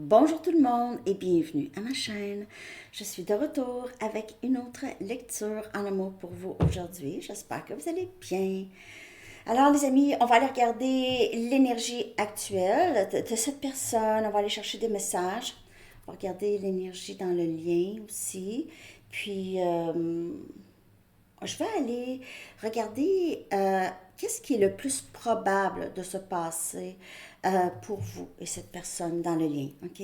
Bonjour tout le monde et bienvenue à ma chaîne. Je suis de retour avec une autre lecture en amour pour vous aujourd'hui. J'espère que vous allez bien. Alors les amis, on va aller regarder l'énergie actuelle de cette personne. On va aller chercher des messages. On va regarder l'énergie dans le lien aussi. Puis je vais aller regarder qu'est-ce qui est le plus probable de se passer pour vous et cette personne dans le lien, OK?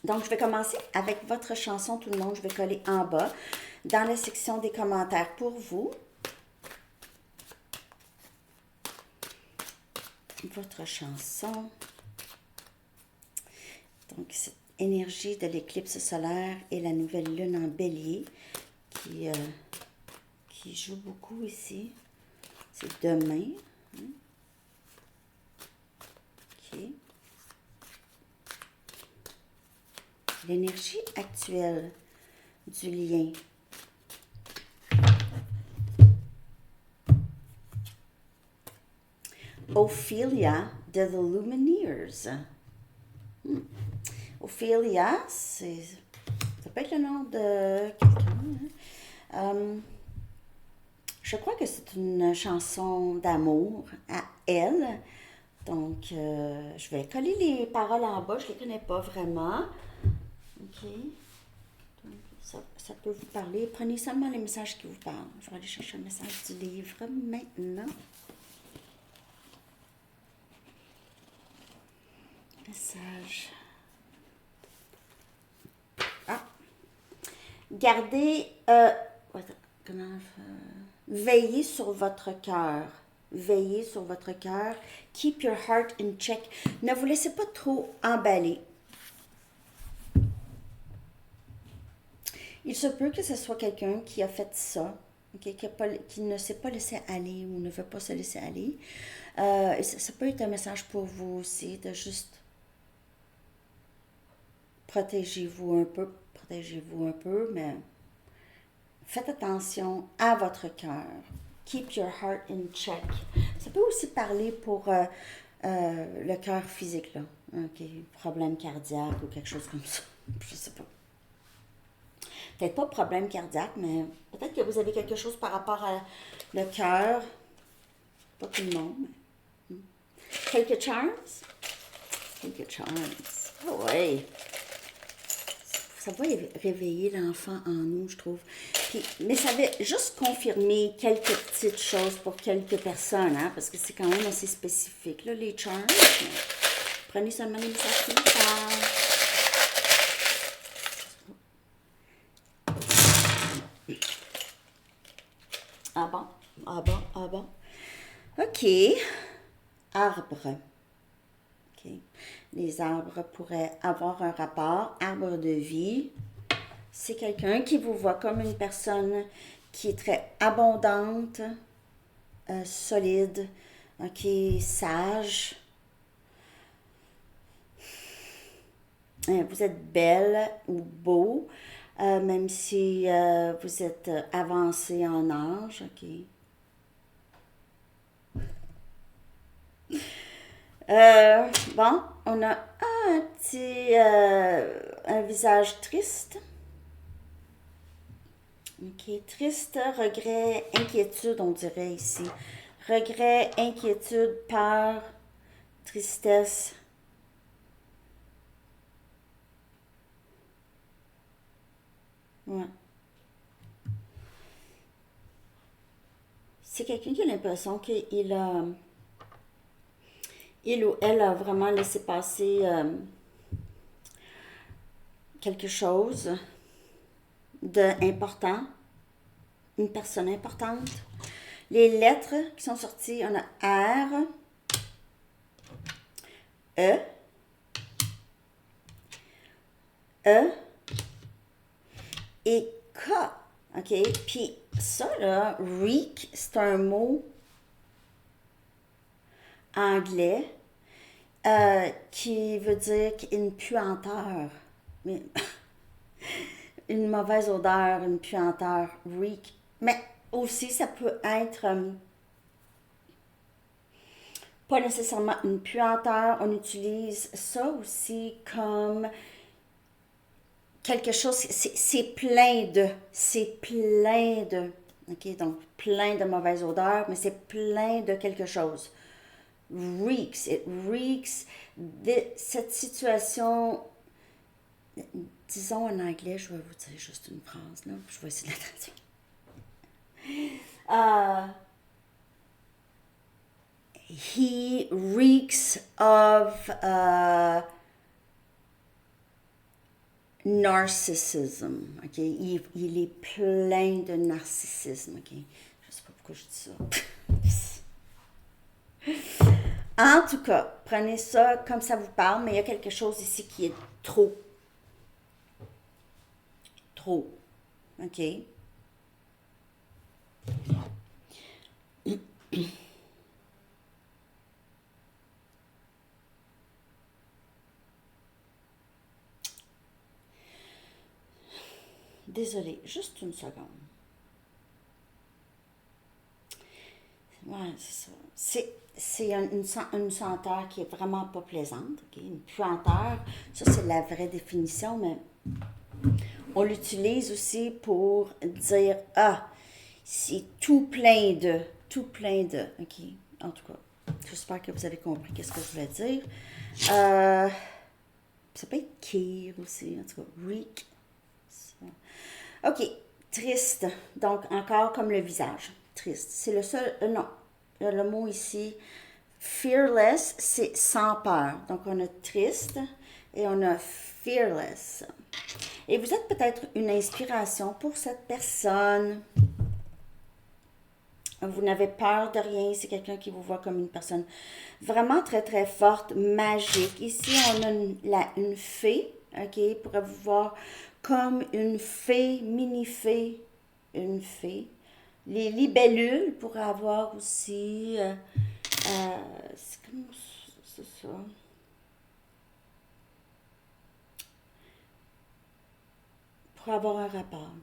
Donc, je vais commencer avec votre chanson, tout le monde. Je vais coller en bas dans la section des commentaires pour vous. Votre chanson. Donc, cette énergie de l'éclipse solaire et la nouvelle lune en bélier qui joue beaucoup ici. C'est demain. OK. L'énergie actuelle du lien. Ophelia de The Lumineers. Ophelia, ça peut être le nom de quelqu'un. Je crois que c'est une chanson d'amour à elle. Donc, je vais coller les paroles en bas. Je ne les connais pas vraiment. OK. Donc, ça peut vous parler. Prenez seulement les messages qui vous parlent. Je vais aller chercher un message du livre maintenant. Message. Ah. Gardez. Veillez sur votre cœur. Veillez sur votre cœur. Keep your heart in check. Ne vous laissez pas trop emballer. Il se peut que ce soit quelqu'un qui a fait ça, okay, qui ne s'est pas laissé aller ou ne veut pas se laisser aller. Ça peut être un message pour vous aussi de juste protégez-vous un peu, mais faites attention à votre cœur. Keep your heart in check. Ça peut aussi parler pour le cœur physique, là. Okay, problème cardiaque ou quelque chose comme ça. Je sais pas. Peut-être pas problème cardiaque, mais peut-être que vous avez quelque chose par rapport à le cœur. Pas tout le monde. Quelques charms. Quelques charms. Oh ouais. Ça va réveiller l'enfant en nous, je trouve. Puis, mais ça va juste confirmer quelques petites choses pour quelques personnes, hein, parce que c'est quand même assez spécifique, là, les charms. Prenez seulement les messages qui vous parlent. Ah bon? Ah bon? Ah bon? OK. Arbre. OK. Les arbres pourraient avoir un rapport. Arbre de vie. C'est quelqu'un qui vous voit comme une personne qui est très abondante, solide, OK, sage. Vous êtes belle ou beau, même si vous êtes avancé en âge, OK. Bon, on a un visage triste. OK, triste, regret, inquiétude, on dirait ici. Regret, inquiétude, peur, tristesse. Ouais. C'est quelqu'un qui a l'impression qu'il a... Il ou elle a vraiment laissé passer quelque chose d'important, une personne importante. Les lettres qui sont sorties, on a R, E, E et K. OK? Puis ça, là, reek, c'est un mot anglais qui veut dire une puanteur. Mais une mauvaise odeur, une puanteur, reek. Mais aussi, ça peut être pas nécessairement une puanteur. On utilise ça aussi comme quelque chose, c'est plein de, ok, donc plein de mauvaises odeurs, mais c'est plein de quelque chose. Reeks, it reeks, cette situation, disons en anglais, je vais vous dire juste une phrase, là, je vais essayer de la traduire. He reeks of narcissism. Ok, il est plein de narcissisme. Ok, je sais pas pourquoi je dis ça. En tout cas, prenez ça comme ça vous parle, mais il y a quelque chose ici qui est trop. Trop. Ok. Désolée, juste une seconde. Ouais, c'est ça. C'est une senteur qui est vraiment pas plaisante. Ok. Une puanteur, ça c'est la vraie définition, mais on l'utilise aussi pour dire ah, c'est tout plein de. Ok. En tout cas, j'espère que vous avez compris qu'est-ce que je voulais dire. Ça peut être Kir aussi, en tout cas, Reek. Ok, triste. Donc, encore comme le visage. Triste. C'est le seul. Non. Le mot ici, fearless, c'est sans peur. Donc, on a triste et on a fearless. Et vous êtes peut-être une inspiration pour cette personne. Vous n'avez peur de rien. C'est quelqu'un qui vous voit comme une personne vraiment très, très forte, magique. Ici, on a une fée, ok, pourrait vous voir comme une fée, mini-fée, une fée. Les libellules pourraient avoir aussi, c'est comme, c'est ça. Pour avoir un rapport.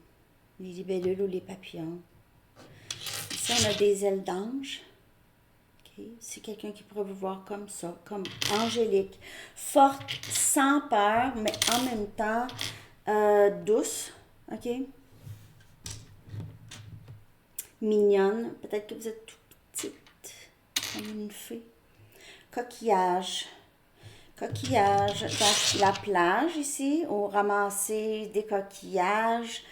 Les libellules ou les papillons. Ici, on a des ailes d'ange. Okay. C'est quelqu'un qui pourrait vous voir comme ça, comme angélique, forte, sans peur, mais en même temps douce. OK? Mignonne. Peut-être que vous êtes tout petite, comme une fée. Coquillage. Coquillage. Dans la plage ici, on ramasser des coquillages.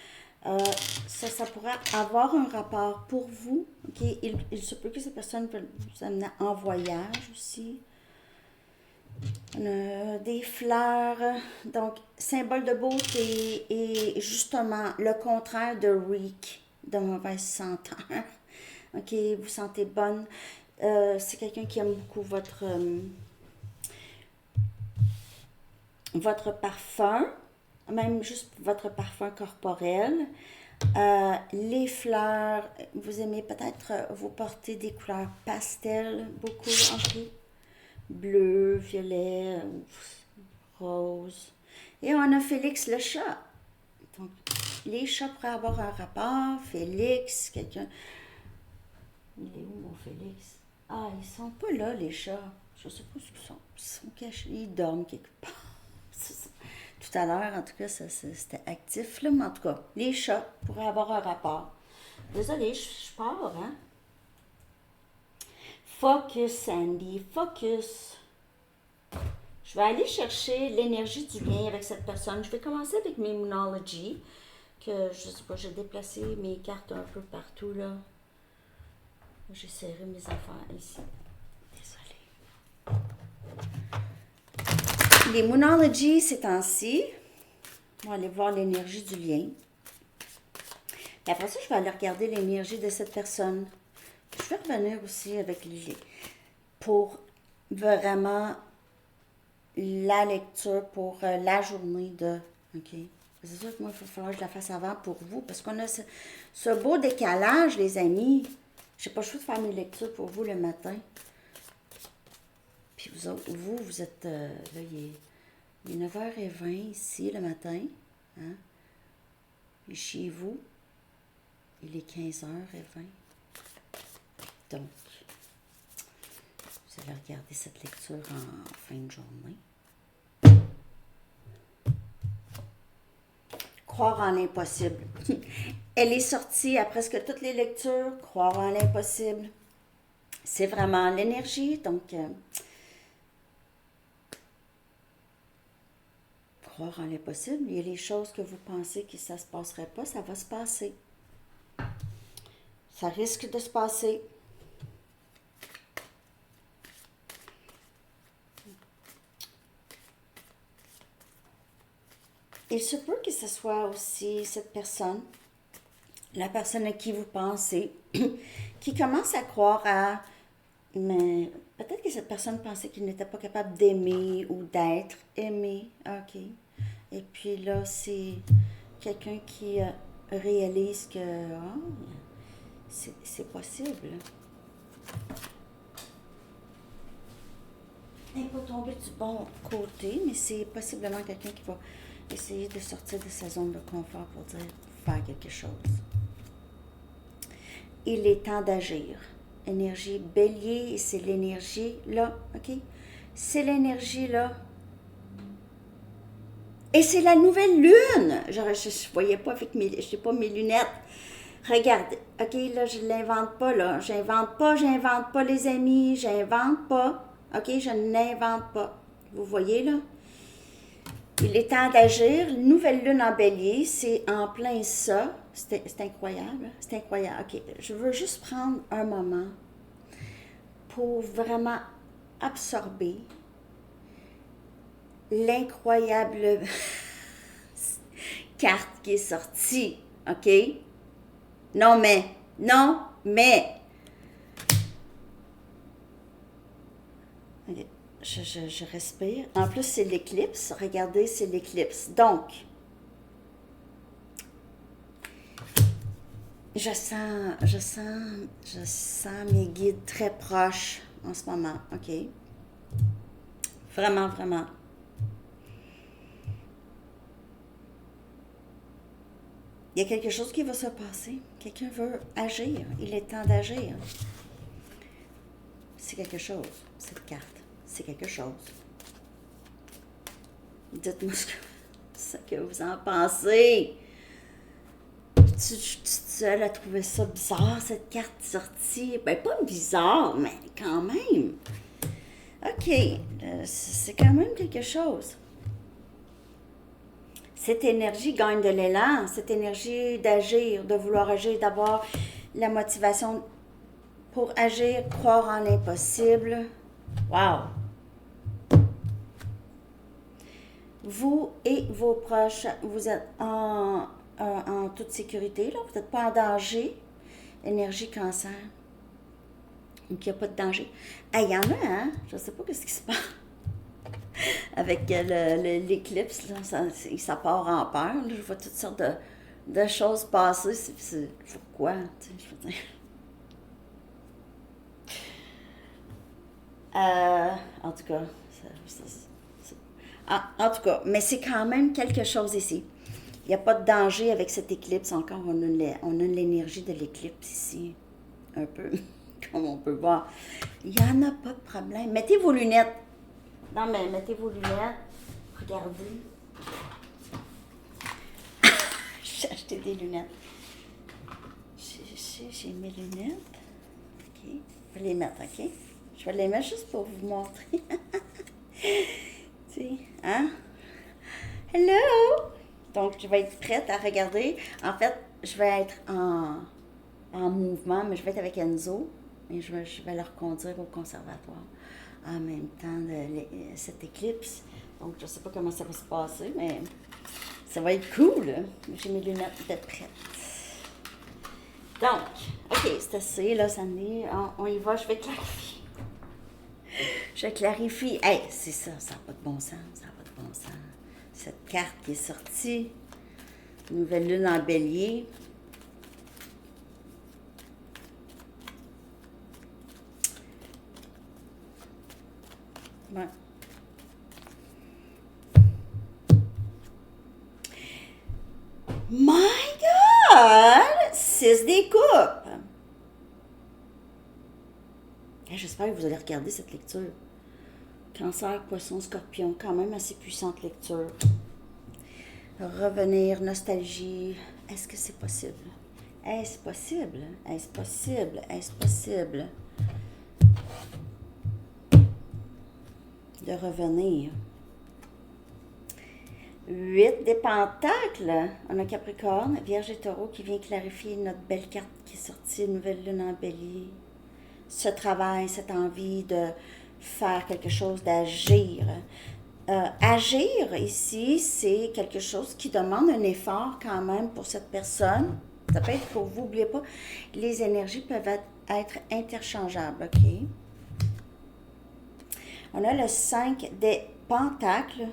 Ça pourrait avoir un rapport pour vous. Okay? Il se peut que cette personne peut vous amener en voyage aussi. On a des fleurs, donc symbole de beauté et justement le contraire de reek, de mauvaise senteur. Ok, vous sentez bonne. C'est quelqu'un qui aime beaucoup votre parfum, même juste votre parfum corporel. Les fleurs, vous aimez peut-être vous porter des couleurs pastel, beaucoup, ok. Bleu, violet, rose. Et on a Félix le chat. Donc, les chats pourraient avoir un rapport. Félix, quelqu'un. Il est où mon Félix? Ah, ils sont pas là, les chats. Je sais pas où ils sont. Ils sont cachés. Ils dorment quelque part. Tout à l'heure, en tout cas, c'était actif, là, mais en tout cas, les chats pourraient avoir un rapport. Désolée, je pars, hein? Focus, Sandy, focus. Je vais aller chercher l'énergie du bien avec cette personne. Je vais commencer avec mes Moonology, que je sais pas, j'ai déplacé mes cartes un peu partout, là. J'ai serré mes affaires ici. Désolée. Les Moonology, ces temps-ci, on va aller voir l'énergie du lien. Et après ça, je vais aller regarder l'énergie de cette personne. Je vais revenir aussi avec les pour vraiment la lecture pour la journée de... OK. C'est sûr que moi, il va falloir que je la fasse avant pour vous, parce qu'on a ce beau décalage, les amis. J'ai pas le choix de faire mes lectures pour vous le matin. Puis vous autres, vous êtes... là, il est 9h20 ici le matin. Hein? Et chez vous, il est 15h20. Donc, Vous allez regarder cette lecture en fin de journée. Croire en l'impossible. Elle est sortie à presque toutes les lectures. Croire en l'impossible. C'est vraiment l'énergie. Donc, croire en l'impossible. Il y a les choses que vous pensez que ça ne se passerait pas, ça va se passer. Ça risque de se passer. Il se peut que ce soit aussi cette personne, la personne à qui vous pensez, qui commence à croire à... Mais peut-être que cette personne pensait qu'il n'était pas capable d'aimer ou d'être aimé. OK. Et puis là, c'est quelqu'un qui réalise que c'est possible. Il n'est pas tombé du bon côté, mais c'est possiblement quelqu'un qui va essayer de sortir de sa zone de confort pour dire faire quelque chose. Il est temps d'agir. Énergie bélier, c'est l'énergie là, OK? C'est l'énergie là. Et c'est la nouvelle lune. Je ne voyais pas avec mes, je sais pas, mes lunettes. Regardez, OK, là, je ne l'invente pas, là. J'invente pas, les amis. J'invente pas. OK, je n'invente pas. Vous voyez, là? Il est temps d'agir. Nouvelle lune en bélier, c'est en plein ça. C'est incroyable. C'est incroyable. OK, je veux juste prendre un moment pour vraiment absorber l'incroyable carte qui est sortie. OK? Non, mais. Okay. Je respire. En plus, c'est l'éclipse. Regardez, c'est l'éclipse. Donc, je sens mes guides très proches en ce moment. OK? Vraiment, vraiment. Il y a quelque chose qui va se passer. Quelqu'un veut agir. Il est temps d'agir. C'est quelque chose, cette carte. C'est quelque chose. Dites-moi ce que vous en pensez. Je suis toute seule à trouver ça bizarre, cette carte sortie. Ben, pas bizarre, mais quand même. OK, c'est quand même quelque chose. Cette énergie gagne de l'élan, cette énergie d'agir, de vouloir agir, d'avoir la motivation pour agir, croire en l'impossible. Wow! Vous et vos proches, vous êtes en toute sécurité, là. Vous n'êtes pas en danger. Énergie cancer. Donc, il n'y a pas de danger. Il y en a, hein? Je ne sais pas ce qui se passe. Avec l'éclipse, là, ça part en peur. Là. Je vois toutes sortes de choses passer. C'est pourquoi? Tu sais, je veux dire. En tout cas, en tout cas, mais c'est quand même quelque chose ici. Il n'y a pas de danger avec cette éclipse encore. On a l'énergie de l'éclipse ici, un peu, comme on peut voir. Il n'y en a pas de problème. Mettez vos lunettes. Non, mais mettez vos lunettes. Regardez. J'ai acheté des lunettes. J'ai mes lunettes. OK. Je vais les mettre, OK? Je vais les mettre juste pour vous montrer. Tu sais, hein? Hello! Donc, je vais être prête à regarder. En fait, je vais être en mouvement, mais je vais être avec Enzo. Et je vais le reconduire au conservatoire en même temps de cette éclipse. Donc, je ne sais pas comment ça va se passer, mais ça va être cool. J'ai mes lunettes peut-être prêtes. Donc, OK, c'est assez, là, Sandy. On y va, je vais clarifier. Je clarifie. Hey, c'est ça n'a pas de bon sens, ça n'a pas de bon sens. Cette carte qui est sortie, nouvelle lune en bélier. Ouais. My God! 6 des coupes! J'espère que vous allez regarder cette lecture. Cancer, Poisson, Scorpion, quand même assez puissante lecture. Revenir, nostalgie, est-ce que c'est possible? Est-ce possible? Est-ce possible? Est-ce possible de revenir? 8 des pentacles. On a Capricorne, Vierge et Taureau qui vient clarifier notre belle carte qui est sortie, nouvelle lune en Bélier. Ce travail, cette envie de faire quelque chose, d'agir. Agir ici, c'est quelque chose qui demande un effort quand même pour cette personne. Ça peut être pour vous, n'oubliez pas, les énergies peuvent être interchangeables, ok? On a le 5 des pentacles.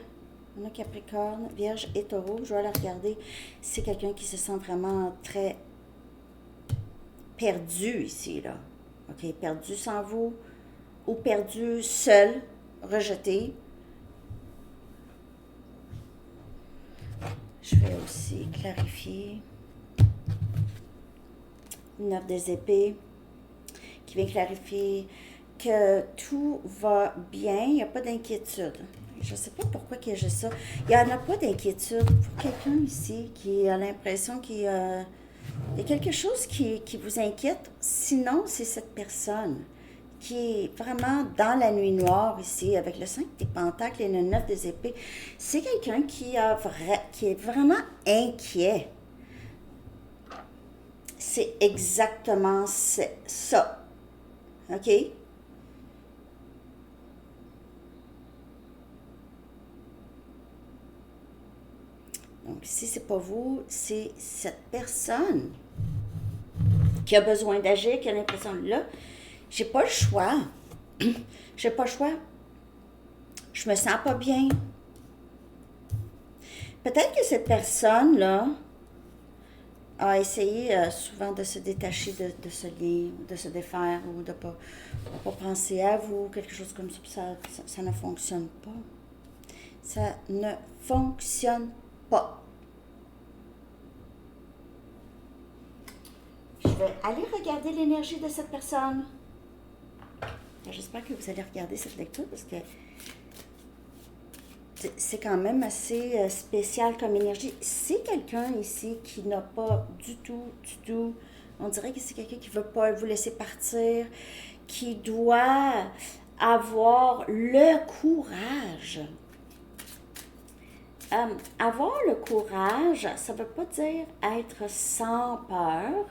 On a Capricorne, Vierge et Taureau. Je vais la regarder. C'est quelqu'un qui se sent vraiment très perdu ici, là. OK? Perdu sans vous ou perdu seul, rejeté. Je vais aussi clarifier. 9 des épées qui vient clarifier que tout va bien, il n'y a pas d'inquiétude. Je ne sais pas pourquoi que j'ai ça. Il n'y en a pas d'inquiétude pour quelqu'un ici qui a l'impression qu'il y a quelque chose qui vous inquiète. Sinon, c'est cette personne qui est vraiment dans la nuit noire ici, avec le 5 des pentacles et le 9 des épées. C'est quelqu'un qui est vraiment inquiet. C'est exactement ça. OK? Donc, si c'est pas vous, c'est cette personne qui a besoin d'agir, qui a l'impression, là, j'ai pas le choix. J'ai pas le choix. Je me sens pas bien. Peut-être que cette personne-là a essayé souvent de se détacher de ce lien, de se défaire ou de pas penser à vous, quelque chose comme ça. Ça ne fonctionne pas. Ça ne fonctionne pas. Je vais aller regarder l'énergie de cette personne. J'espère que vous allez regarder cette lecture parce que c'est quand même assez spécial comme énergie. C'est quelqu'un ici qui n'a pas du tout, on dirait que c'est quelqu'un qui ne veut pas vous laisser partir, qui doit avoir le courage. Avoir le courage, ça ne veut pas dire être sans peur,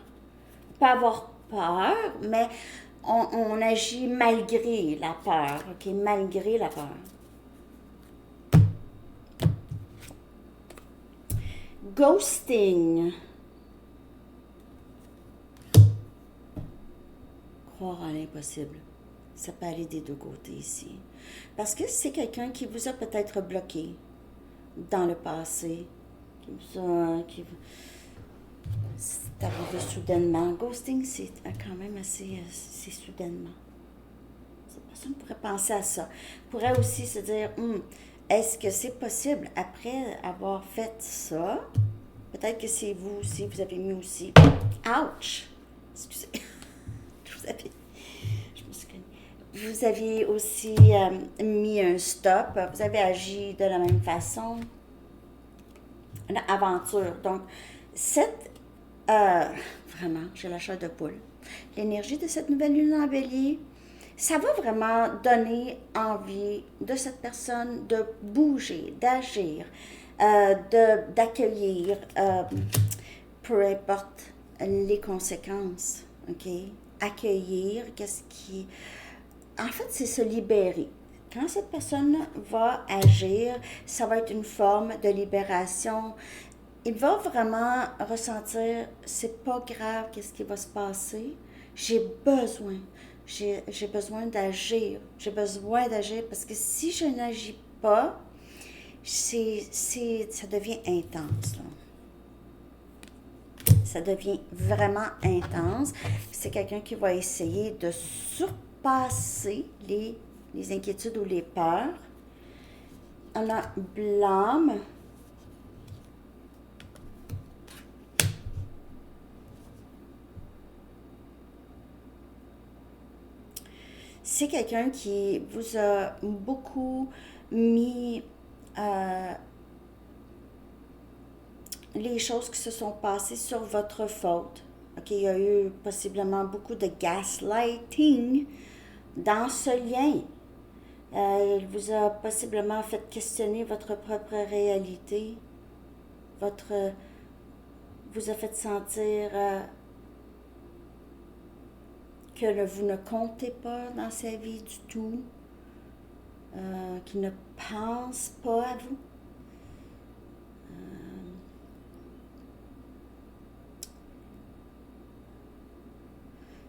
pas avoir peur, mais on agit malgré la peur, ok, malgré la peur. Ghosting. Croire à l'impossible. Ça peut aller des deux côtés ici. Parce que c'est quelqu'un qui vous a peut-être bloqué dans le passé. C'est arrivé soudainement. Ghosting, c'est quand même assez c'est soudainement. Cette personne pourrait penser à ça. Pourrait aussi se dire, est-ce que c'est possible, après avoir fait ça, peut-être que c'est vous aussi, vous avez mis aussi, ouch, excusez, vous aviez aussi mis un stop, vous avez agi de la même façon, une aventure. Donc, vraiment, j'ai la chair de poule. L'énergie de cette nouvelle lune en Bélier, ça va vraiment donner envie de cette personne de bouger, d'agir, d'accueillir, peu importe les conséquences, ok? Accueillir, En fait, c'est se libérer. Quand cette personne va agir, ça va être une forme de libération. Il va vraiment ressentir, c'est pas grave, qu'est-ce qui va se passer. J'ai besoin d'agir. J'ai besoin d'agir parce que si je n'agis pas, ça devient intense, là. Ça devient vraiment intense. C'est quelqu'un qui va essayer de surpasser les inquiétudes ou les peurs. On a blâme. c'est quelqu'un qui vous a beaucoup mis les choses qui se sont passées sur votre faute. OK, il y a eu possiblement beaucoup de gaslighting dans ce lien. Il vous a possiblement fait questionner votre propre réalité, vous a fait sentir que vous ne comptez pas dans sa vie du tout, qu'il ne pense pas à vous.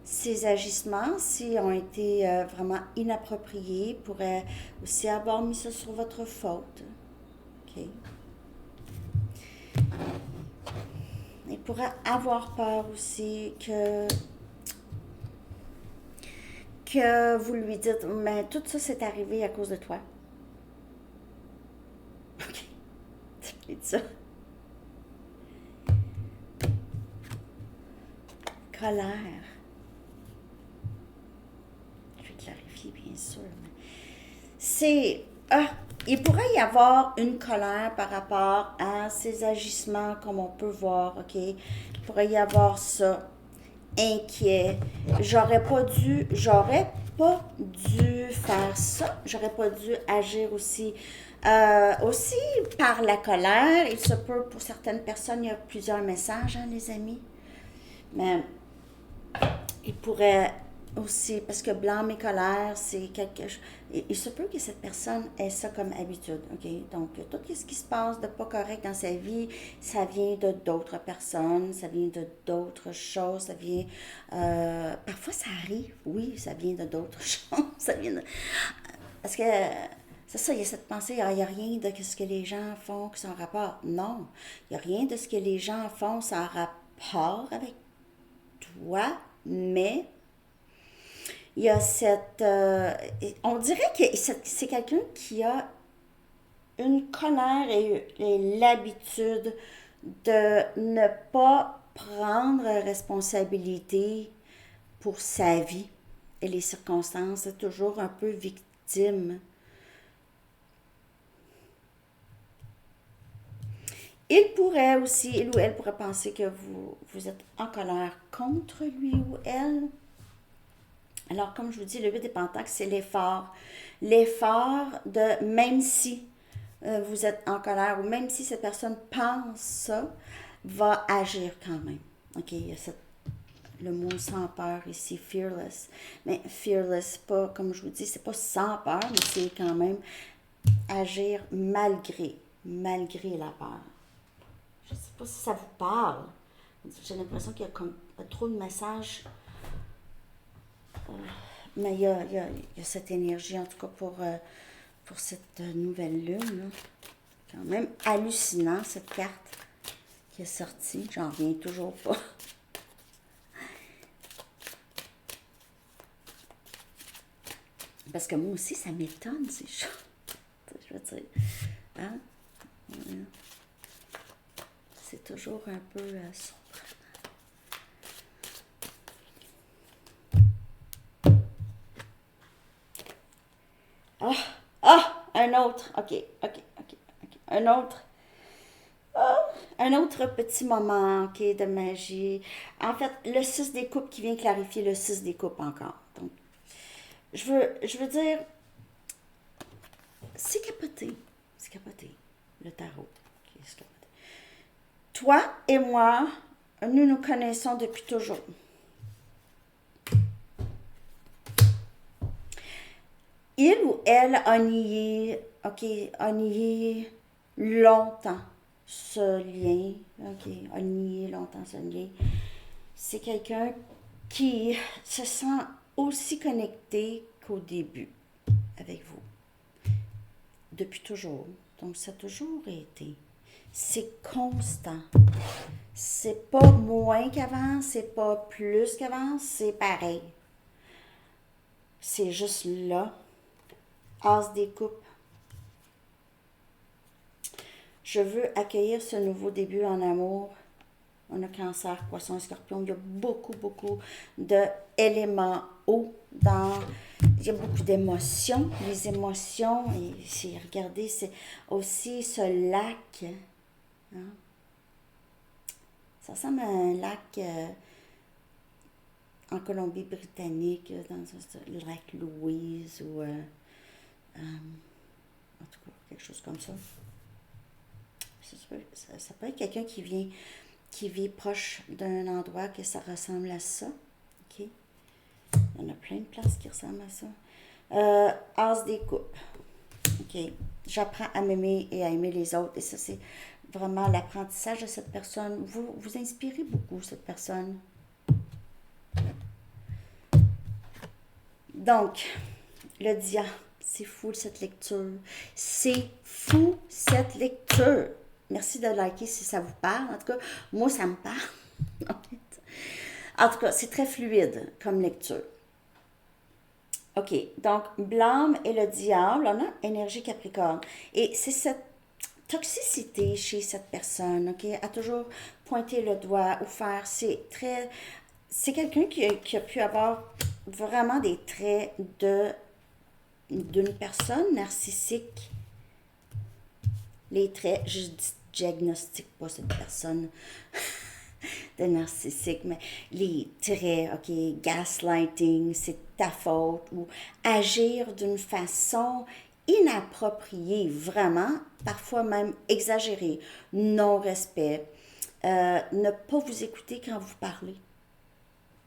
Ces agissements, s'ils ont été vraiment inappropriés, pourraient aussi avoir mis ça sur votre faute. OK. Il pourrait avoir peur aussi que vous lui dites, mais tout ça c'est arrivé à cause de toi. OK. Tu ça. Colère. Je vais clarifier, bien sûr. C'est... il pourrait y avoir une colère par rapport à ces agissements, comme on peut voir, OK? Il pourrait y avoir ça. Inquiet. J'aurais pas dû faire ça. J'aurais pas dû agir aussi. Aussi, par la colère, il se peut, pour certaines personnes, il y a plusieurs messages, hein, les amis. Mais il pourrait aussi, parce que blâme et colère, c'est quelque chose. Il se peut que cette personne ait ça comme habitude, OK? Donc, tout ce qui se passe de pas correct dans sa vie, ça vient de d'autres personnes, ça vient de d'autres choses, ça vient. Parfois, ça arrive, oui, ça vient de d'autres choses, ça vient de. Parce que. C'est ça, il y a cette pensée, il n'y a rien de ce que les gens font qui sont en rapport. Non, il n'y a rien de ce que les gens font sans rapport avec toi, mais il y a cette... on dirait que c'est quelqu'un qui a une colère et l'habitude de ne pas prendre responsabilité pour sa vie et les circonstances. C'est toujours un peu victime. Il pourrait aussi, il ou elle pourrait penser que vous êtes en colère contre lui ou elle. Alors, comme je vous dis, le 8 des Pentacles, c'est l'effort. L'effort de, même si vous êtes en colère ou même si cette personne pense ça, va agir quand même. OK, il y a le mot sans peur ici, fearless. Mais fearless, pas, comme je vous dis, c'est pas sans peur, mais c'est quand même agir malgré la peur. Je ne sais pas si ça vous parle. J'ai l'impression qu'il y a comme trop de messages. Mais il y a cette énergie, en tout cas pour cette nouvelle lune. Là. Quand même hallucinant, cette carte qui est sortie. J'en reviens toujours pas. Parce que moi aussi, ça m'étonne, ces choses. Je veux dire, hein? C'est toujours un peu surprenant. Un autre. OK. Un autre petit moment, OK, de magie. En fait, le 6 des coupes qui vient clarifier le 6 des coupes encore. Donc, je veux dire, c'est capoté. Le tarot. Okay, c'est capoté. Toi et moi, nous nous connaissons depuis toujours. Il ou elle a nié longtemps ce lien. OK, a nié longtemps ce lien. C'est quelqu'un qui se sent aussi connecté qu'au début avec vous. Depuis toujours. Donc, ça a toujours été. C'est constant. C'est pas moins qu'avant, c'est pas plus qu'avant, c'est pareil. C'est juste là. As des coupes. Je veux accueillir ce nouveau début en amour. On a Cancer, Poisson et Scorpion. Il y a beaucoup d'éléments eau dans... il y a beaucoup d'émotions. Les émotions, et regardez, c'est aussi ce lac. Hein? Ça ressemble à un lac en Colombie-Britannique, dans le lac Louise ou en tout cas quelque chose comme ça. Ça peut être quelqu'un qui vit proche d'un endroit que ça ressemble à ça. OK? Il y en a plein de places qui ressemblent à ça. As des coupes. OK. J'apprends à m'aimer et à aimer les autres. Et ça, c'est vraiment l'apprentissage de cette personne. Vous inspirez beaucoup, cette personne. Donc, le diable, c'est fou cette lecture. C'est fou cette lecture. Merci de liker si ça vous parle. En tout cas, moi, ça me parle. En tout cas, c'est très fluide comme lecture. OK, donc blâme et le diable, on a énergie Capricorne. Et c'est cette toxicité chez cette personne, OK, à toujours pointer le doigt ou faire, c'est quelqu'un qui a pu avoir vraiment des traits d'une personne narcissique. Les traits, je diagnostique pas cette personne de narcissique, mais les traits, OK, gaslighting, c'est ta faute, ou agir d'une façon inappropriée, vraiment, parfois même exagérée, non-respect, ne pas vous écouter quand vous parlez.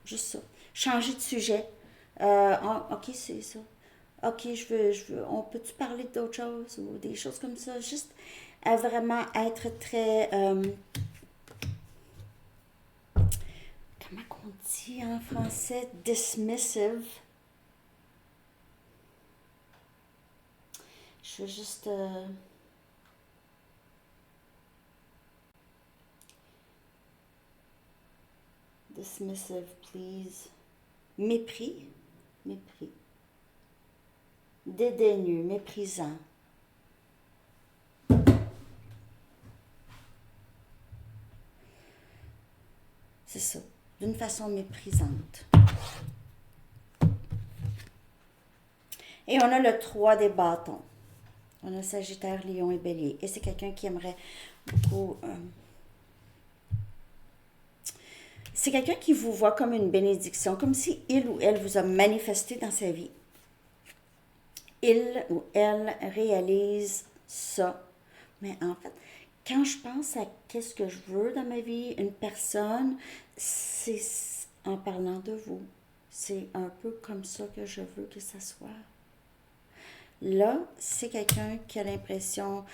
Juste ça. Changer de sujet. OK, c'est ça. OK, on peut-tu parler d'autres choses ou des choses comme ça? Juste vraiment être très... comment on dit en français? Dismissive. Je veux juste... dismissive, please. Mépris. Mépris. Dédaigneux, méprisant. C'est ça. D'une façon méprisante. Et on a le 3 des bâtons. On a Sagittaire, Lion et Bélier. Et c'est quelqu'un qui aimerait beaucoup... c'est quelqu'un qui vous voit comme une bénédiction, comme si il ou elle vous a manifesté dans sa vie. Il ou elle réalise ça. Mais en fait, quand je pense à qu'est-ce que je veux dans ma vie, une personne, c'est en parlant de vous. C'est un peu comme ça que je veux que ça soit. Là, c'est quelqu'un qui a l'impression,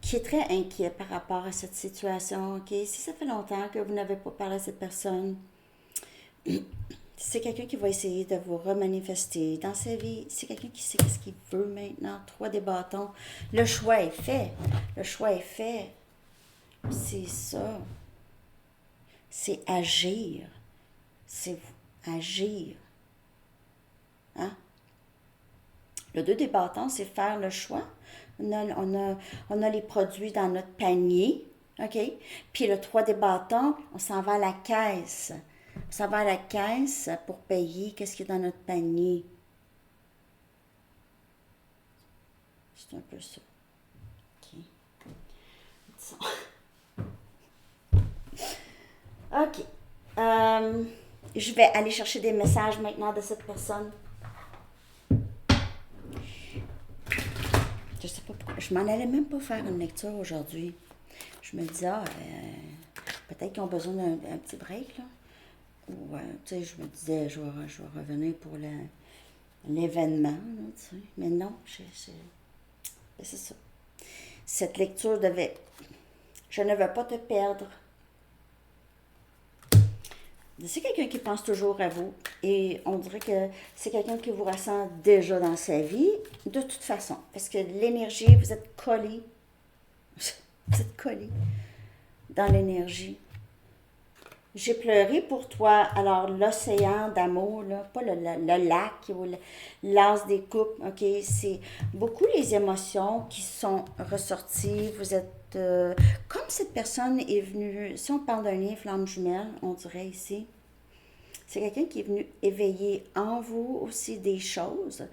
qui est très inquiet par rapport à cette situation. OK? Si ça fait longtemps que vous n'avez pas parlé à cette personne, c'est quelqu'un qui va essayer de vous remanifester dans sa vie. C'est quelqu'un qui sait ce qu'il veut maintenant. 3 des bâtons. Le choix est fait. Le choix est fait. C'est ça. C'est agir. C'est agir. Hein? Le 2 des bâtons, c'est faire le choix. On a les produits dans notre panier. OK? Puis le 3 des bâtons, on s'en va à la caisse. On s'en va à la caisse pour payer qu'est-ce qu'il y a dans notre panier. C'est un peu ça. OK. OK. Je vais aller chercher des messages maintenant de cette personne. Je sais pas pourquoi. Je m'en allais même pas faire une lecture aujourd'hui. Je me disais, peut-être qu'ils ont besoin d'un petit break, là. Ou, tu sais, je me disais, je vais revenir pour l'événement, là, tu sais. Mais non, c'est ça. Cette lecture devait... Je ne veux pas te perdre. C'est quelqu'un qui pense toujours à vous et on dirait que c'est quelqu'un qui vous ressent déjà dans sa vie, de toute façon. Parce que l'énergie, vous êtes collés. Vous êtes collés dans l'énergie. J'ai pleuré pour toi. Alors, l'océan d'amour, là, pas le lac ou l'as des coupes, OK? C'est beaucoup les émotions qui sont ressorties. Vous êtes... comme cette personne est venue... Si on parle d'un lien flamme jumelle, on dirait ici, C'est quelqu'un qui est venu éveiller en vous aussi des choses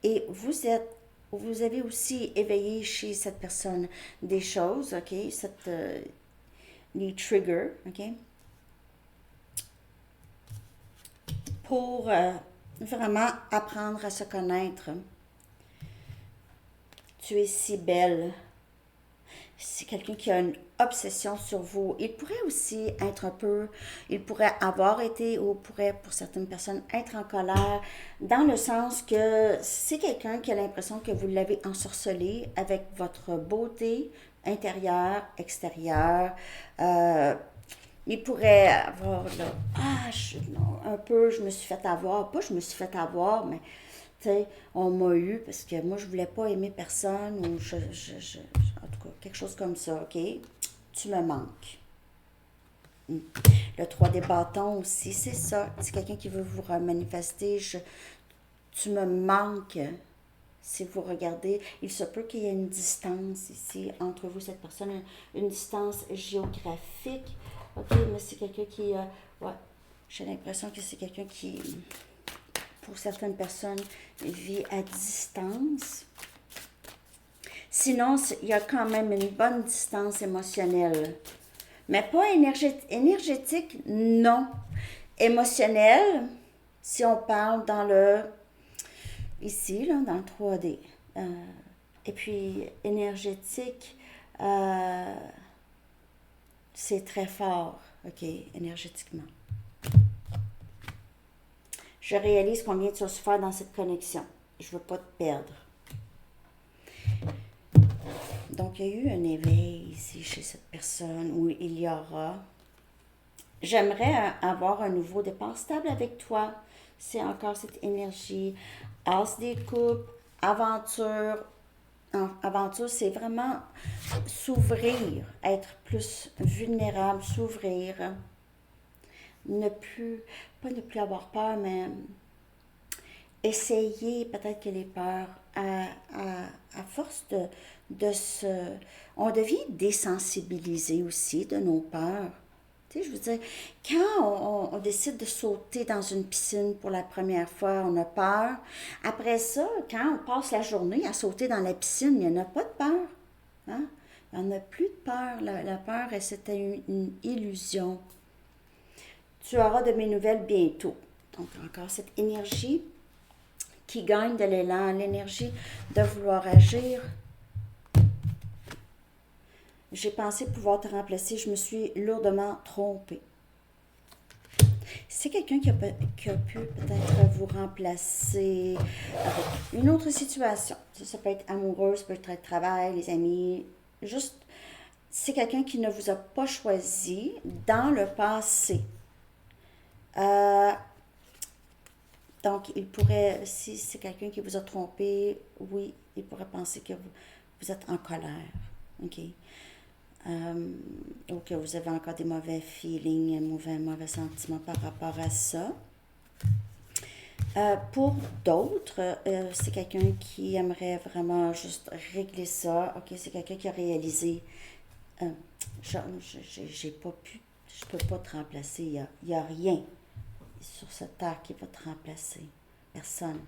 et vous avez aussi éveillé chez cette personne des choses, ok? Les triggers, ok? Pour vraiment apprendre à se connaître. Tu es si belle. C'est quelqu'un qui a une obsession sur vous. Il pourrait aussi être il pourrait avoir été ou pourrait pour certaines personnes être en colère dans le sens que c'est quelqu'un qui a l'impression que vous l'avez ensorcelé avec votre beauté intérieure, extérieure. Euh, il pourrait avoir là, non, un peu, je me suis fait avoir, pas je me suis fait avoir, mais tu sais, on m'a eu parce que moi je voulais pas aimer personne ou en tout cas, quelque chose comme ça, ok? Tu me manques. Le 3 des bâtons aussi, c'est ça. C'est quelqu'un qui veut vous manifester. Tu me manques. Si vous regardez, il se peut qu'il y ait une distance ici entre vous, cette personne, une distance géographique. Ok, mais c'est quelqu'un qui, ouais, j'ai l'impression que c'est quelqu'un qui, pour certaines personnes, vit à distance. Sinon, il y a quand même une bonne distance émotionnelle. Mais pas énergétique, non. Émotionnelle, si on parle ici, là, dans le 3D. Et puis, énergétique, c'est très fort, ok, énergétiquement. Je réalise combien tu as souffert dans cette connexion. Je ne veux pas te perdre. Donc, il y a eu un éveil ici chez cette personne où il y aura. J'aimerais avoir un nouveau départ stable avec toi. C'est encore cette énergie. As des coupes, aventure. Aventure, c'est vraiment s'ouvrir, être plus vulnérable, s'ouvrir. Pas ne plus avoir peur, mais essayer peut-être que les peurs, à force de se... On devient désensibilisé aussi de nos peurs. Tu sais, je veux dire, quand on décide de sauter dans une piscine pour la première fois, on a peur. Après ça, quand on passe la journée à sauter dans la piscine, il n'y en a pas de peur. Hein? Il n'y en a plus de peur. La peur, c'était une illusion. Tu auras de mes nouvelles bientôt. Donc, encore cette énergie qui gagne de l'élan, l'énergie de vouloir agir. J'ai pensé pouvoir te remplacer, je me suis lourdement trompée. C'est quelqu'un qui a pu peut-être vous remplacer avec une autre situation. Ça peut être amoureux, ça peut être le travail, les amis. Juste, c'est quelqu'un qui ne vous a pas choisi dans le passé. Donc, il pourrait, si c'est quelqu'un qui vous a trompé, oui, il pourrait penser que vous êtes en colère. OK? Ou que vous avez encore des mauvais feelings, mauvais sentiments par rapport à ça. Pour d'autres, c'est quelqu'un qui aimerait vraiment juste régler ça. OK, c'est quelqu'un qui a réalisé, j'ai pas pu, je peux pas te remplacer. Il y a rien sur cette terre qui va te remplacer. Personne.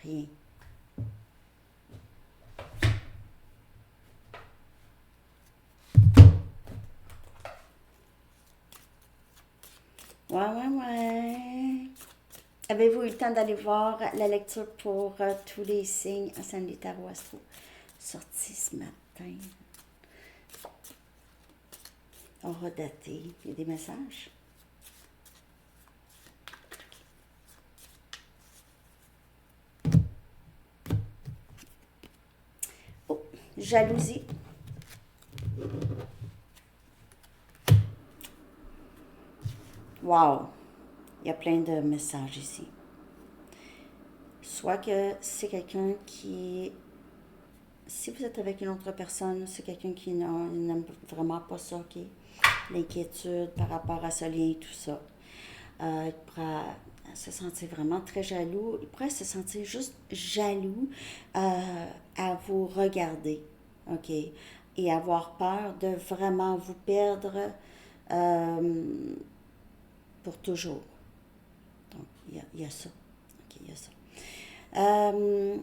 Rien. Ouais. Avez-vous eu le temps d'aller voir la lecture pour tous les signes Ascendé Tarot Astro sorti ce matin? Aura daté. Il y a des messages. Oh, jalousie. Wow! Il y a plein de messages ici. Soit que c'est quelqu'un qui... Si vous êtes avec une autre personne, c'est quelqu'un qui n'aime vraiment pas ça, ok? L'inquiétude par rapport à ce lien et tout ça. Il pourra se sentir vraiment très jaloux. Il pourrait se sentir juste jaloux à vous regarder, ok? Et avoir peur de vraiment vous perdre pour toujours. il y a ça. OK, il y a ça. Euh,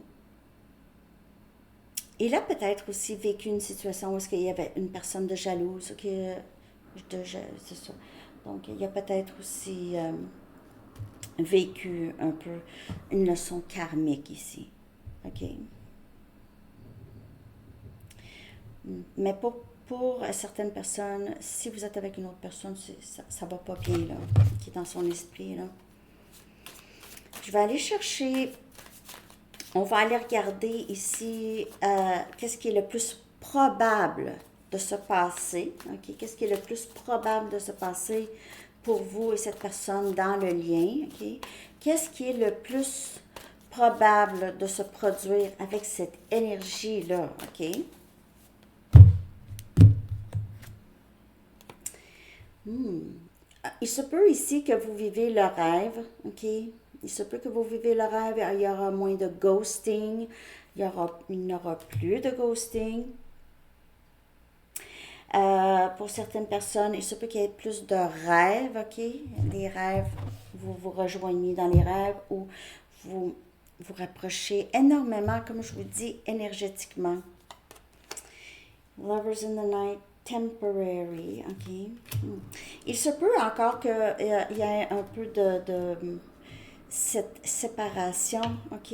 il a peut-être aussi vécu une situation où il y avait une personne de jalouse, OK? C'est ça. Donc, il a peut-être aussi vécu un peu une leçon karmique ici. OK? Mais pour certaines personnes, si vous êtes avec une autre personne, ça va pas bien, là, qui est dans son esprit, là. Je vais aller chercher, on va aller regarder ici qu'est-ce qui est le plus probable de se passer, ok? Qu'est-ce qui est le plus probable de se passer pour vous et cette personne dans le lien, ok? Qu'est-ce qui est le plus probable de se produire avec cette énergie-là, ok? Il se peut ici que vous vivez le rêve, ok? Il se peut que vous vivez le rêve, il y aura moins de ghosting, il n'y aura plus de ghosting. Pour certaines personnes, il se peut qu'il y ait plus de rêves, ok? Les rêves, vous vous rejoignez dans les rêves ou vous vous rapprochez énormément, comme je vous dis, énergétiquement. Lovers in the night, temporary, ok? Il se peut encore qu'il y ait un peu de cette séparation, ok?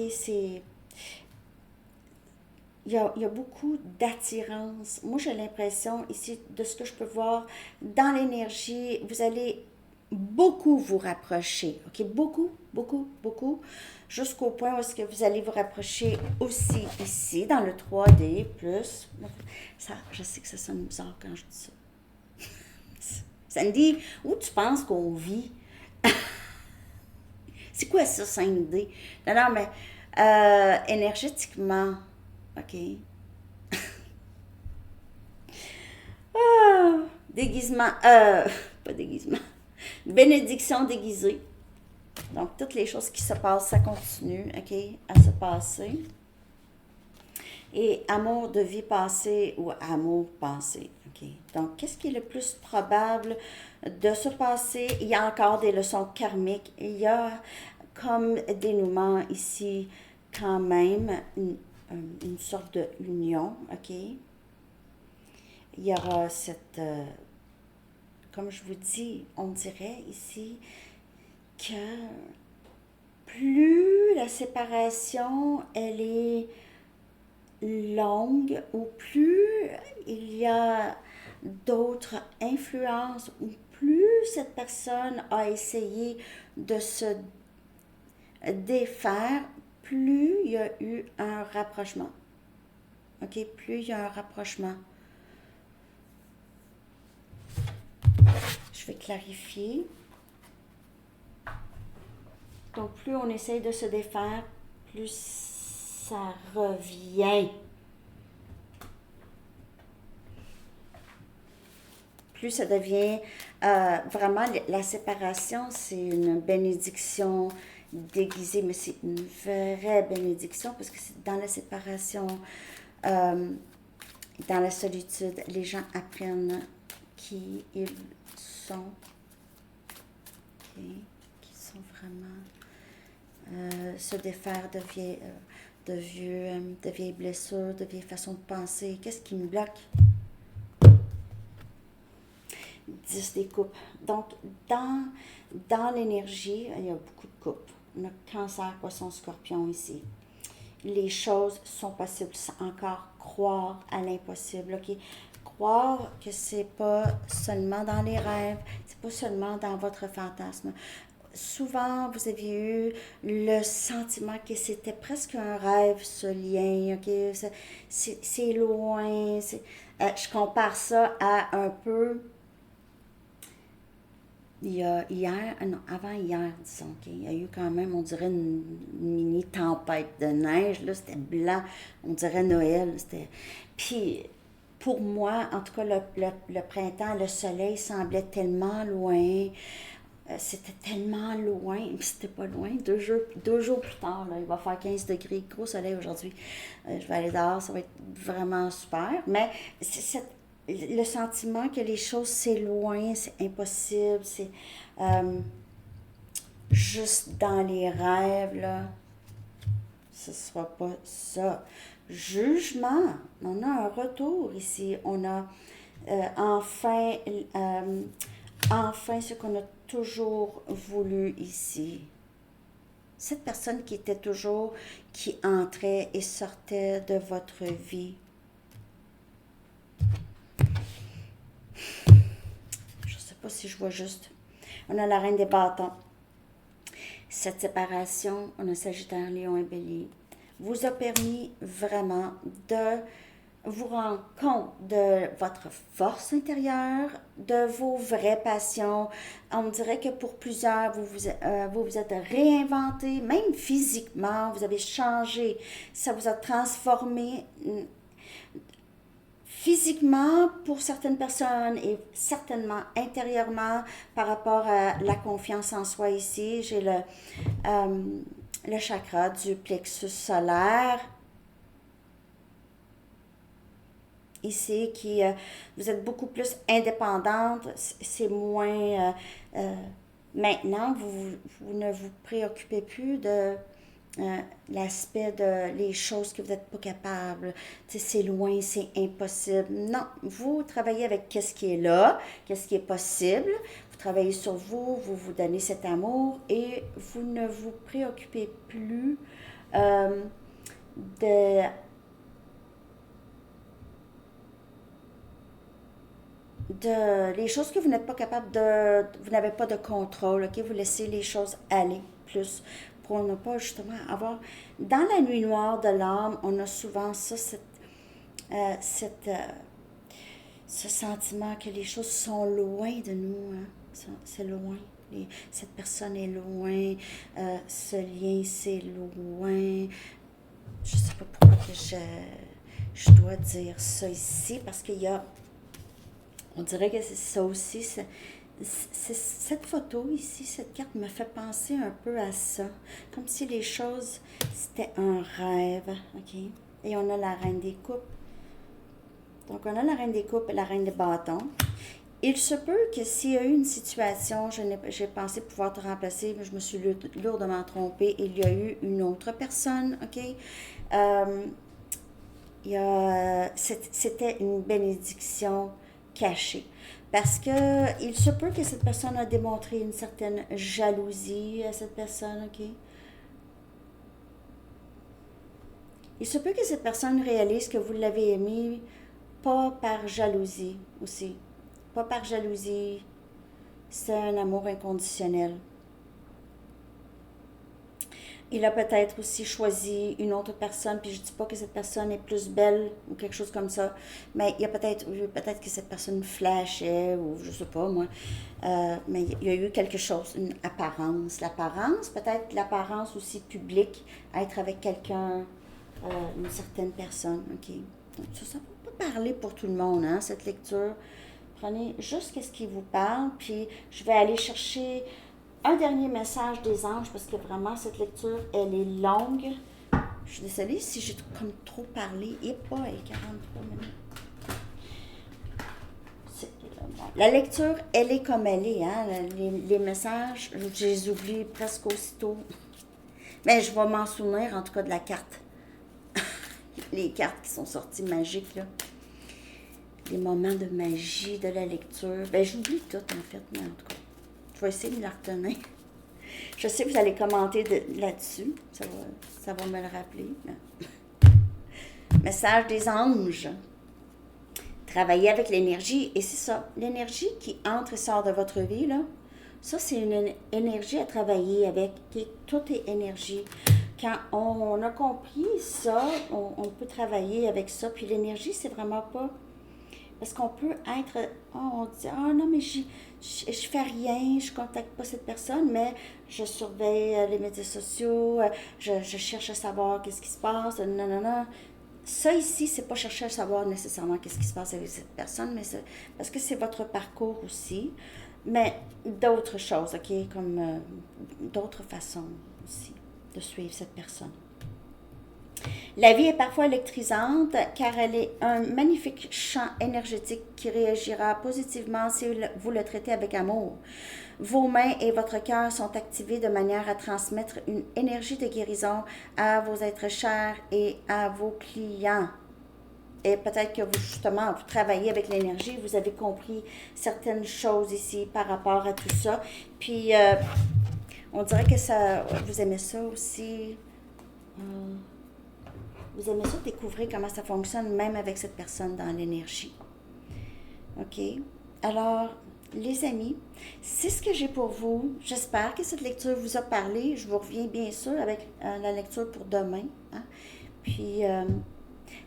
Il y a beaucoup d'attirance. Moi, j'ai l'impression ici, de ce que je peux voir, dans l'énergie, vous allez beaucoup vous rapprocher, ok? Beaucoup, beaucoup, beaucoup, jusqu'au point où est-ce que vous allez vous rapprocher aussi ici, dans le 3D, plus. Ça, je sais que ça sonne bizarre quand je dis ça. Ça me dit, où tu penses qu'on vit? C'est quoi ça, 5D? Non, non, mais énergétiquement, OK. Ah, déguisement, pas déguisement, bénédiction déguisée. Donc, toutes les choses qui se passent, ça continue, OK, à se passer. Et amour de vie passée ou amour passé, OK. Donc, qu'est-ce qui est le plus probable de se passer? Il y a encore des leçons karmiques. Il y a comme dénouement ici quand même une sorte de union, OK. Il y aura cette, comme je vous dis, on dirait ici que plus la séparation, elle est longue ou plus il y a d'autres influences ou plus cette personne a essayé de se défaire, plus il y a eu un rapprochement. OK? Plus il y a un rapprochement. Je vais clarifier. Donc, plus on essaye de se défaire, plus ça revient. Plus ça devient vraiment la séparation, c'est une bénédiction déguisée, mais c'est une vraie bénédiction parce que c'est dans la séparation, dans la solitude, les gens apprennent qui ils sont, okay, qui sont vraiment, se défaire de vieilles blessures, de vieilles façons de penser. Qu'est-ce qui me bloque? 10 des coupes. Donc, dans l'énergie, il y a beaucoup de coupes. On a Cancer, Poisson, Scorpion ici. Les choses sont possibles. C'est encore croire à l'impossible, OK? Croire que c'est pas seulement dans les rêves, c'est pas seulement dans votre fantasme. Souvent, vous aviez eu le sentiment que c'était presque un rêve, ce lien, OK? C'est loin. Je compare ça à un peu il y a hier, non, avant hier, disons, OK, il y a eu quand même, on dirait, une mini tempête de neige, là, c'était blanc, on dirait Noël, c'était... Puis, pour moi, en tout cas, le printemps, le soleil semblait tellement loin, c'était tellement loin, mais c'était pas loin, 2 jours plus tard, là, il va faire 15 degrés, gros soleil aujourd'hui, je vais aller dehors, ça va être vraiment super, mais le sentiment que les choses c'est loin, c'est impossible, juste dans les rêves, là. Ce ne sera pas ça. Jugement. On a un retour ici. On a enfin, enfin ce qu'on a toujours voulu ici. Cette personne qui était toujours, qui entrait et sortait de votre vie. Je ne sais pas si je vois juste. On a la reine des bâtons. Cette séparation, on a Sagittaire, Lion et Bélier, vous a permis vraiment de vous rendre compte de votre force intérieure, de vos vraies passions. On dirait que pour plusieurs, vous vous êtes réinventé, même physiquement, vous avez changé. Ça vous a transformé physiquement pour certaines personnes et certainement intérieurement par rapport à la confiance en soi ici. J'ai le chakra du plexus solaire ici qui vous êtes beaucoup plus indépendante, c'est moins maintenant vous ne vous préoccupez plus de l'aspect de les choses que vous n'êtes pas capable, c'est loin, c'est impossible. Non, vous travaillez avec qu'est-ce qui est là, qu'est-ce qui est possible, vous travaillez sur vous, vous vous donnez cet amour et vous ne vous préoccupez plus de les choses que vous n'êtes pas capable vous n'avez pas de contrôle, ok? Vous laissez les choses aller plus pour ne pas justement avoir, dans la nuit noire de l'âme, on a souvent ça, cette, ce sentiment que les choses sont loin de nous, hein? C'est loin. Cette personne est loin, ce lien c'est loin. Je sais pas pourquoi que je dois dire ça ici, parce qu'il y a, on dirait que c'est ça aussi, cette photo ici, cette carte me fait penser un peu à ça. Comme si les choses, c'était un rêve, ok? Et on a la reine des coupes. Donc, on a la reine des coupes et la reine des bâtons. Il se peut que s'il y a eu une situation, j'ai pensé pouvoir te remplacer, mais je me suis lourdement trompée. Il y a eu une autre personne, ok? C'était une bénédiction cachée. Parce que il se peut que cette personne a démontré une certaine jalousie à cette personne, ok? Il se peut que cette personne réalise que vous l'avez aimé pas par jalousie aussi. Pas par jalousie, c'est un amour inconditionnel. Il a peut-être aussi choisi une autre personne, puis je dis pas que cette personne est plus belle ou quelque chose comme ça, mais il y a peut-être que cette personne flashait ou je sais pas moi, mais il y a eu quelque chose, une apparence, peut-être l'apparence aussi publique, être avec quelqu'un, une certaine personne, ok. Donc ça peut pas parler pour tout le monde, hein, cette lecture. Prenez juste ce qui vous parle, puis je vais aller chercher un dernier message des anges, parce que vraiment, cette lecture, elle est longue. Je suis désolée si j'ai comme trop parlé. Et pas, 43 minutes. La lecture, elle est comme elle est. Hein? Les messages, je les oublie presque aussitôt. Mais je vais m'en souvenir, en tout cas, de la carte. Les cartes qui sont sorties magiques, là. Les moments de magie de la lecture. Ben, j'oublie tout, en fait, mais en tout cas. Je vais essayer de me la retenir. Je sais que vous allez commenter là-dessus. Ça va me le rappeler. Message des anges. Travaillez avec l'énergie. Et c'est ça. L'énergie qui entre et sort de votre vie, là. Ça, c'est une énergie à travailler avec. Tout est énergie. Quand on a compris ça, on peut travailler avec ça. Puis l'énergie, c'est vraiment pas... Parce qu'on peut être, on dit, non, mais je fais rien, je contacte pas cette personne, mais je surveille les médias sociaux, je cherche à savoir qu'est-ce qui se passe, non, non, non. Ça ici, c'est pas chercher à savoir nécessairement qu'est-ce qui se passe avec cette personne, mais parce que c'est votre parcours aussi, mais d'autres choses, ok, comme d'autres façons aussi de suivre cette personne. La vie est parfois électrisante car elle est un magnifique champ énergétique qui réagira positivement si vous le traitez avec amour. Vos mains et votre cœur sont activés de manière à transmettre une énergie de guérison à vos êtres chers et à vos clients. Et peut-être que vous, justement, vous travaillez avec l'énergie, vous avez compris certaines choses ici par rapport à tout ça. Puis, on dirait que ça, vous aimez ça aussi. Euh, Vous aimez ça découvrir comment ça fonctionne, même avec cette personne dans l'énergie. OK? Alors, les amis, c'est ce que j'ai pour vous. J'espère que cette lecture vous a parlé. Je vous reviens bien sûr avec la lecture pour demain. Hein? Puis,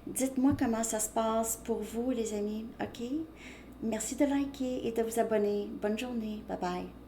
dites-moi comment ça se passe pour vous, les amis. OK? Merci de liker et de vous abonner. Bonne journée. Bye bye.